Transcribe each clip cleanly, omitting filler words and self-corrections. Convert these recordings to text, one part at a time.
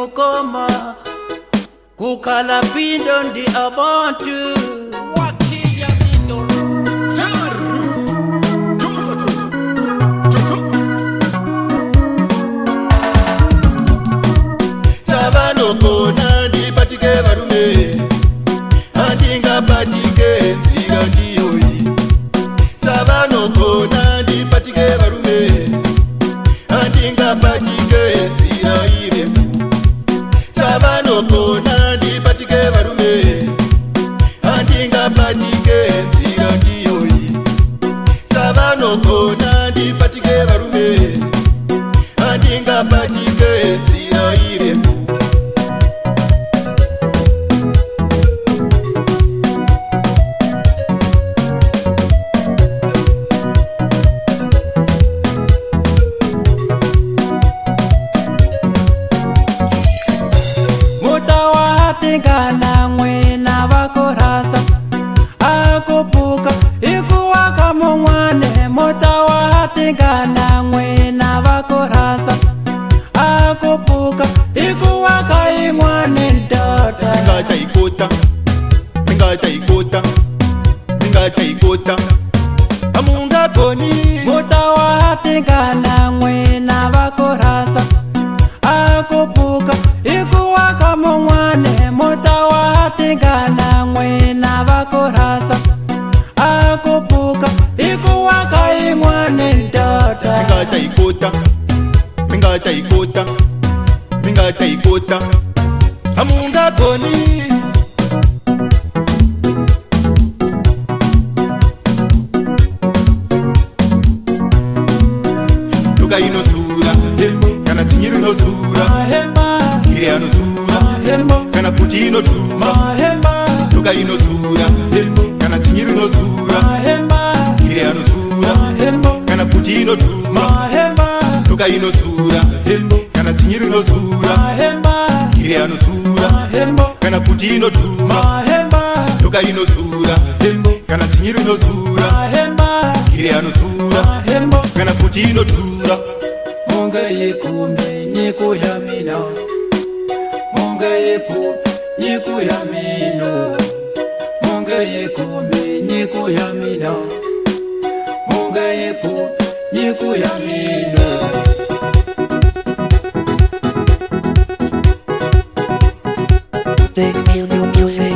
mukoma kukala pindo ndi abantu wakiya pindo tabano kona ndi patike barume andinga patike nzira ndiyoyi tabano kona ndi patike barume andinga patike nzira irefu tabano kona ndi patike barume andinga patike nzira ndiyoyi tabano kona ndi patike barume andinga patike nzira irefu Tingana mwena vakorasa akupuka ikuwaka mumwane motawa tingana mwena vakorasa akupuka ikuwaka imwane ndota ngata ikota ngata ikota ngata ikota amunga koni motawa tingana mwena vakorasa akupuka ikuwaka mumwane motawa tingana mwena vakorasa akupuka ikuwaka imwane ndota ngata ikota ngata ikota ngata ikota amunga koni tuka inosura kana chinyiri nosura kiri anosura kana kuti inotuma tuka inosura kana chinyiri nosura kiri anosura kana kuti inotuma tuka inosura kana chinyiri nosura kiri anosura kana kuti inotuma tuka inosura kana chinyiri nosura kiri anosura kana kuti inotuma Munga yikume nyiku ya mino Munga yiku nyiku ya mino Munga yikume nyiku ya mino Munga yiku nyiku ya mino Big Meal New Music.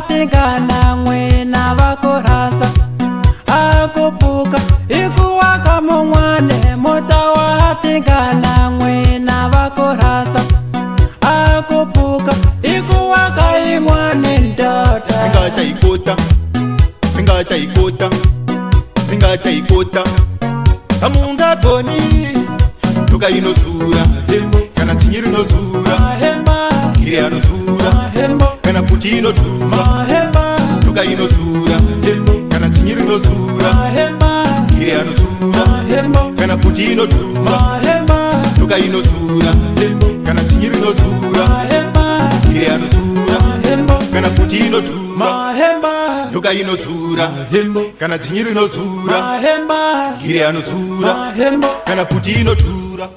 Tingana mwena vakorasa akupuka ikuwaka mumwane motawa tingana mwena vakorasa akupuka ikuwaka imwane ndota ngata ikota ngata ikota ngata ikota amunga koni tuka inosura kana chinyiri nosura kiri anosura kana kuti inotuma tuka inosura kana chinyiri nosura kiri anosura kana kuti inotuma tuka inosura kana chinyiri nosura kiri anosura kana kuti inotuma tuka inosura kana chinyiri nosura kiri anosura kana kuti inotura